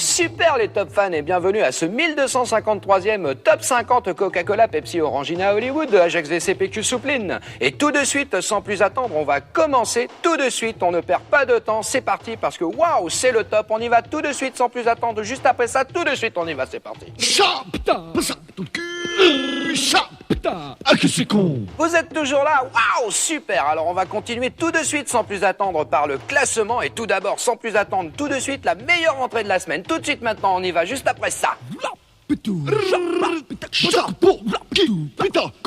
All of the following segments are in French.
super les top fans et bienvenue à ce 1253e top 50 Coca-Cola Pepsi Orangina Hollywood de Ajax VCPQ Soupline. Et tout de suite, sans plus attendre, on va commencer tout de suite, on ne perd pas de temps, c'est parti parce que waouh, c'est le top, on y va tout de suite sans plus attendre, juste après ça, tout de suite on y va, c'est parti. Ah que c'est con! Vous êtes toujours là? Waouh, super! Alors on va continuer tout de suite sans plus attendre par le classement et tout d'abord sans plus attendre tout de suite la meilleure entrée de la semaine. Tout de suite maintenant on y va juste après ça.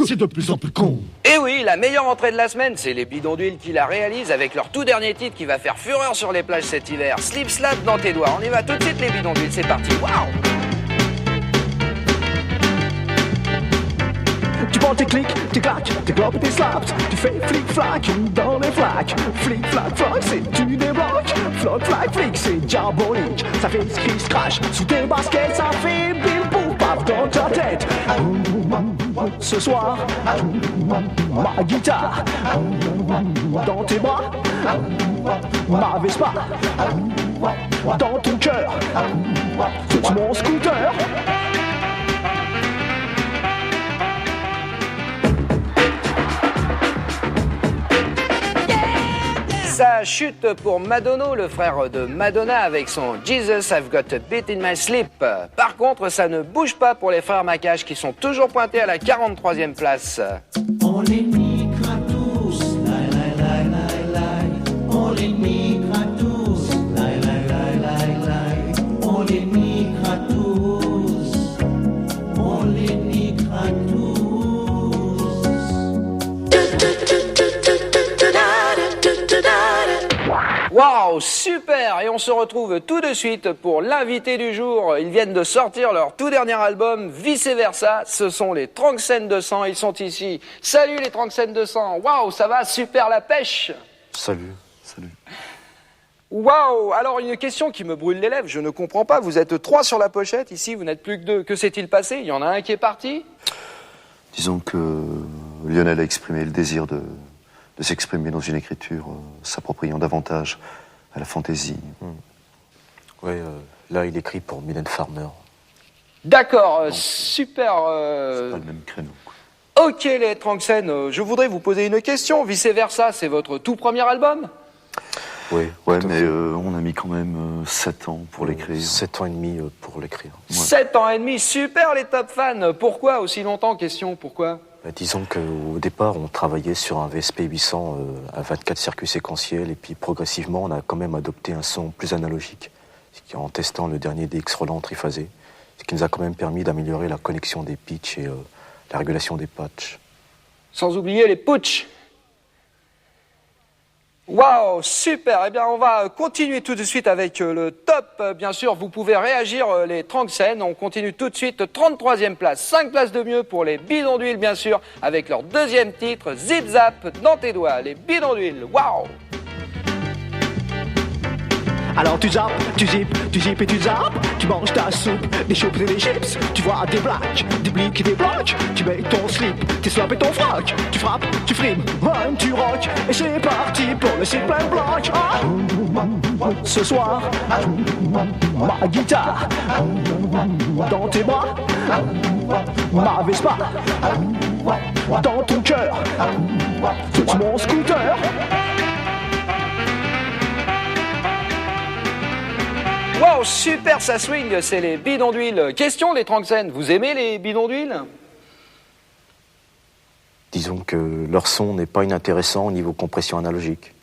C'est de plus en plus con. Et oui, la meilleure entrée de la semaine, c'est les bidons d'huile qui la réalisent avec leur tout dernier titre qui va faire fureur sur les plages cet hiver. Slip slap dans tes doigts. On y va tout de suite les bidons d'huile, c'est parti. Waouh! Tu prends tes clics, tes claques, tes globes et tes slaps. Tu fais flic-flac dans les flaques. Flic-flac-flac, c'est tu débloques. Floc-flac-flic, c'est diabolique. Ça fait scratch sous tes baskets. Ça fait bim-boum-paf dans ta tête. Ce soir, ma guitare dans tes bras. Ma Vespa dans ton cœur. C'est mon scooter. Ça chute pour Madonna, le frère de Madonna, avec son Jesus, I've got a beat in my sleep. Par contre, ça ne bouge pas pour les frères Macache qui sont toujours pointés à la 43e place. On les niquera tous, lai lai lai lai lai. On les niquera tous, lai lai lai lai lai. On les niquera tous, on les niquera tous. Waouh, super! Et on se retrouve tout de suite pour l'invité du jour. Ils viennent de sortir leur tout dernier album, Vice Versa. Ce sont les Tranxènes de sang, ils sont ici. Salut les Tranxènes de sang! Waouh, ça va? Super la pêche! Salut. Waouh! Alors une question qui me brûle les lèvres, je ne comprends pas. Vous êtes 3 sur la pochette, ici vous n'êtes plus que 2. Que s'est-il passé? Il y en a un qui est parti? Disons que Lionel a exprimé le désir de s'exprimer dans une écriture s'appropriant davantage à la fantaisie. Ouais, là il écrit pour Mylène Farmer. D'accord, super. C'est pas le même créneau, quoi. Ok les Tranxènes, je voudrais vous poser une question. Vice Versa, c'est votre tout premier album? Oui. Ouais, mais on a mis quand même 7 ans pour l'écrire. 7 ans et demi pour l'écrire. Ouais. 7 ans et demi, super les top fans. Pourquoi aussi longtemps? Question, pourquoi? Disons qu'au départ, on travaillait sur un VSP 800 à 24 circuits séquentiels, et puis progressivement, on a quand même adopté un son plus analogique, en testant le dernier DX Roland triphasé, ce qui nous a quand même permis d'améliorer la connexion des pitchs et la régulation des patchs. Sans oublier les putsch. Waouh, super. Eh bien, on va continuer tout de suite avec le top. Bien sûr, vous pouvez réagir les Tranxènes. On continue tout de suite, 33e place. 5 places de mieux pour les bidons d'huile, bien sûr, avec leur deuxième titre, Zip Zap dans tes doigts. Les bidons d'huile, waouh. Alors tu zappes, tu zippes et tu zappes. Tu manges ta soupe, des chips et des chips. Tu vois des blacks, des blics et des blocs. Tu mets ton slip, tes slaps et ton froc. Tu frappes, tu frimes, tu rock. Et c'est parti pour le slip plein bloc. Ah. Ce soir, ma guitare dans tes bras. Ma Vespa dans ton cœur. C'est mon scooter. Wow, super, ça swing, c'est les bidons d'huile. Question, les Tranxènes, vous aimez les bidons d'huile? Disons que leur son n'est pas inintéressant au niveau compression analogique.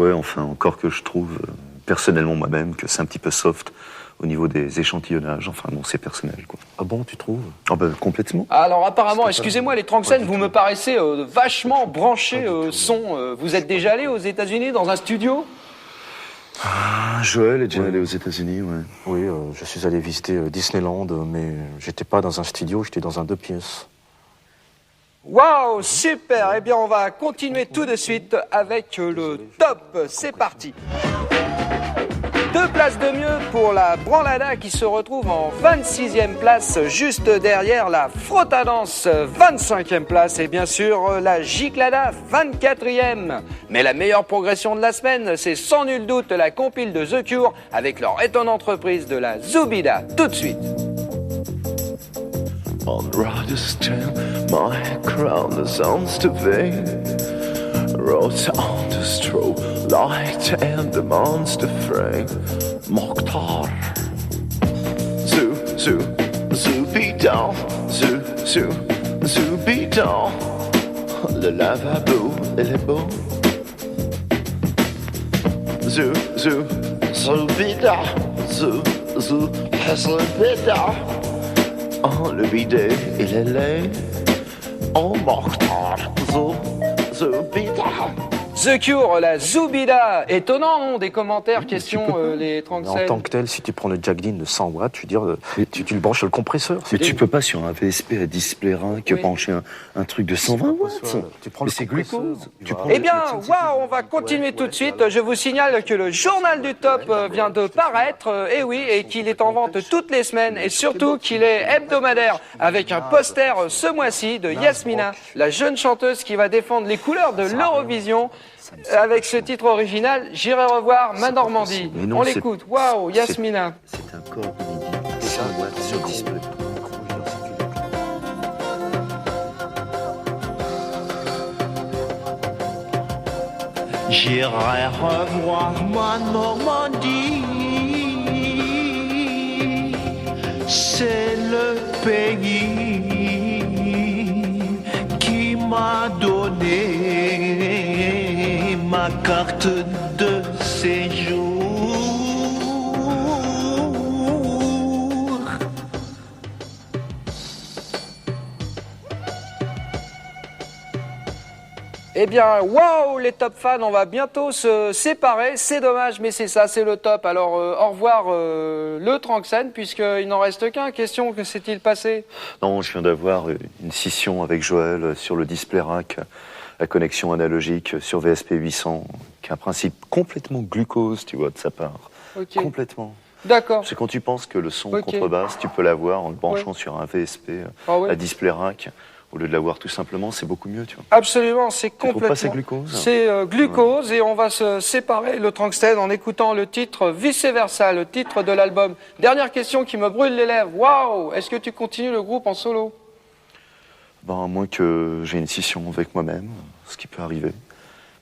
Ouais, enfin, encore que je trouve, personnellement moi-même, que c'est un petit peu soft au niveau des échantillonnages. Enfin, bon, c'est personnel, quoi. Ah bon, tu trouves? Ah ben, complètement. Alors apparemment, excusez-moi les Tranxènes, vous me paraissez vachement branchés son. Vous êtes déjà allé aux États-Unis dans un studio? Joël est déjà allé aux États-Unis, ouais. Oui, je suis allé visiter Disneyland, mais j'étais pas dans un studio, j'étais dans un 2 pièces. Waouh, super. Eh bien, on va continuer tout de suite avec le top. C'est parti. 2 places de mieux pour la Branlada qui se retrouve en 26e place, juste derrière la Frottadance, 25e place, et bien sûr la Giclada, 24e. Mais la meilleure progression de la semaine, c'est sans nul doute la compile de The Cure avec leur étonnante reprise de la Zubida. Tout de suite. On rider's tail, my crown is on the vein. Rose on the straw, light and the monster frame. Mokhtar. Zoo, zoo, zoo, beat down. Zoo, zoo, zoo, beat down. Le lavabo, il est beau. Zoo, zoo, zoo, beat down. Zoo, zoo, hustle, beat down. Oh, le bidet, il est laid. Oh, Mokhtar. Zoo, zoo, beat down. The Cure, la Zubida. Étonnant, non? Des commentaires, questions, les Mais 37. en tant que tel, si tu prends le Jacqueline de 100 watts, tu le branches sur le compresseur. Mais tu peux pas sur un VSP à display que Oui. brancher un truc de 120 watts. Tu prends Mais le c'est compresseur, glucose. tu Tu vas- prends Eh bien, waouh, on va continuer tout de suite. Je vous signale que le journal du top vient de paraître, et oui, et qu'il est en vente toutes les semaines, et surtout qu'il est hebdomadaire, avec un poster ce mois-ci de Yasmina, la jeune chanteuse qui va défendre les couleurs de l'Eurovision. Avec ce titre original, J'irai revoir ma Normandie. Mais non, On c'est- l'écoute. Waouh, Yasmina. C'est un corps inédit, 100 watts sur display. J'irai revoir ma Normandie. C'est le pays qui m'a donné ma carte de séjour. Eh bien, waouh, les top fans, on va bientôt se séparer. C'est dommage, mais c'est ça, c'est le top. Alors, au revoir le Tranxène, puisqu'il n'en reste qu'un. Question, que s'est-il passé? Non, je viens d'avoir une scission avec Joël sur le display rack, la connexion analogique sur VSP 800, qui est un principe complètement glucose, tu vois, de sa part. Ok. Complètement. D'accord. C'est quand tu penses que le son Ok. contrebasse, tu peux l'avoir en le branchant sur un VSP Ah ouais. à display rack, au lieu de l'avoir tout simplement, c'est beaucoup mieux, tu vois. Absolument, c'est trouves complètement. pas c'est glucose? C'est glucose, et on va se séparer, le Tranxten, en écoutant le titre Vice Versa, le titre de l'album. Dernière question qui me brûle les lèvres. Waouh, est-ce que tu continues le groupe en solo? Ben, à moins que j'ai une scission avec moi-même, ce qui peut arriver.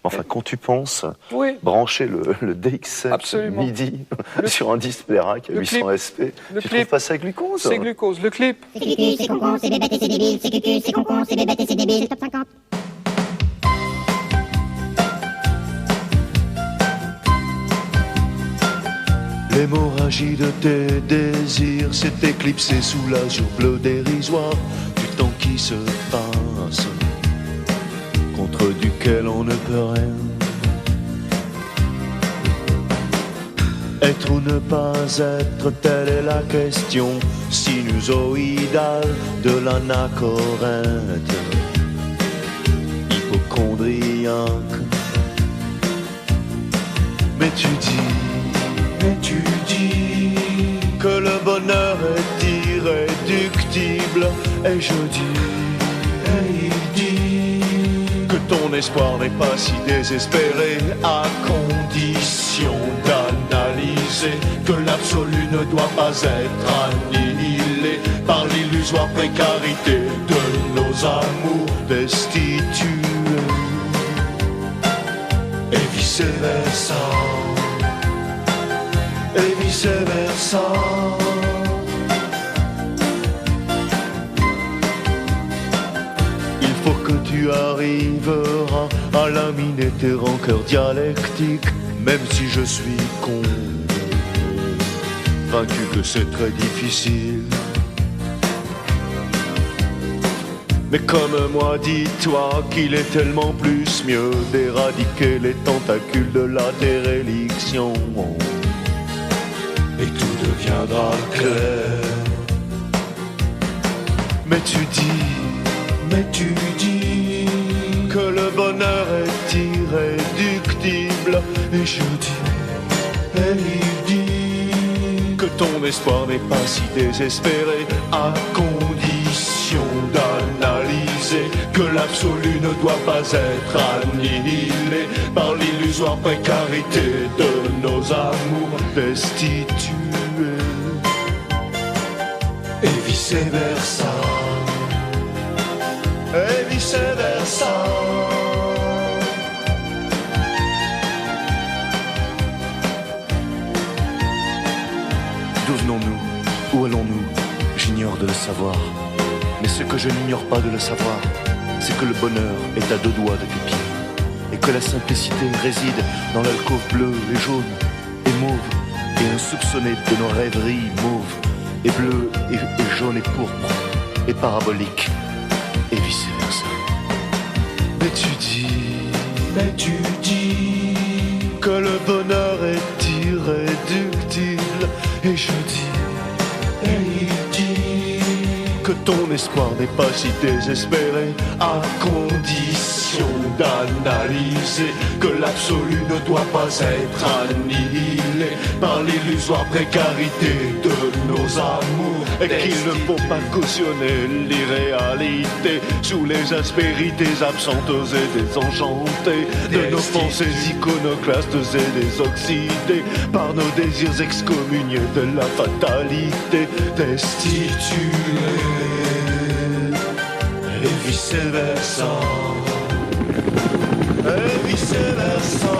Enfin, quand tu penses Oui. brancher le DX7 Absolument. MIDI Le- sur un display rack à le 800 clip. SP, Le tu clip. trouves pas ça glucose? C'est glucose, le clip. C'est cucu, c'est concon, c'est bébête et c'est débile. C'est cucu, c'est concon, c'est bébête et c'est débile. C'est top 50. L'hémorragie de tes désirs s'est éclipsée sous l'azur bleu dérisoire du temps qui se passe, contre duquel on ne peut rien. Être ou ne pas être, telle est la question sinusoïdale de l'anachorète, hypocondriaque. Mais tu dis que le bonheur est irréductible, et je dis, et il dit que ton espoir n'est pas si désespéré, à condition d'analyser que l'absolu ne doit pas être annihilé par l'illusoire précarité de nos amours destitués, et vice versa. Et vice versa. Il faut que tu arriveras à laminer tes rancœurs dialectiques, même si je suis convaincu que c'est très difficile. Mais comme moi, dis-toi qu'il est tellement plus mieux d'éradiquer les tentacules de la déréliction, et tout deviendra clair. Mais tu dis que le bonheur est irréductible, et je dis, et il dit ton espoir n'est pas si désespéré, à condition d'analyser que l'absolu ne doit pas être annihilé par l'illusoire précarité de nos amours destitués. Et vice-versa, et vice-versa. D'où venons-nous? Où allons-nous? J'ignore de le savoir. Mais ce que je n'ignore pas de le savoir, c'est que le bonheur est à 2 doigts de tes pieds. Et que la simplicité réside dans l'alcôve bleue et jaune et mauve et insoupçonnée de nos rêveries mauves et bleues et jaunes et pourpres et paraboliques et vice-versa. Mais tu dis que le bonheur est irréductible. Et je dis, et il dit que ton espoir n'est pas si désespéré, à condition d'analyser que l'absolu ne doit pas être annihilé par l'illusoire précarité de nos amours, et qu'il ne faut pas cautionner l'irréalité sous les aspérités absentes et désenchantées de nos pensées iconoclastes et désoxydées par nos désirs excommuniés de la fatalité destituée. Et vice-versa, et vice-versa.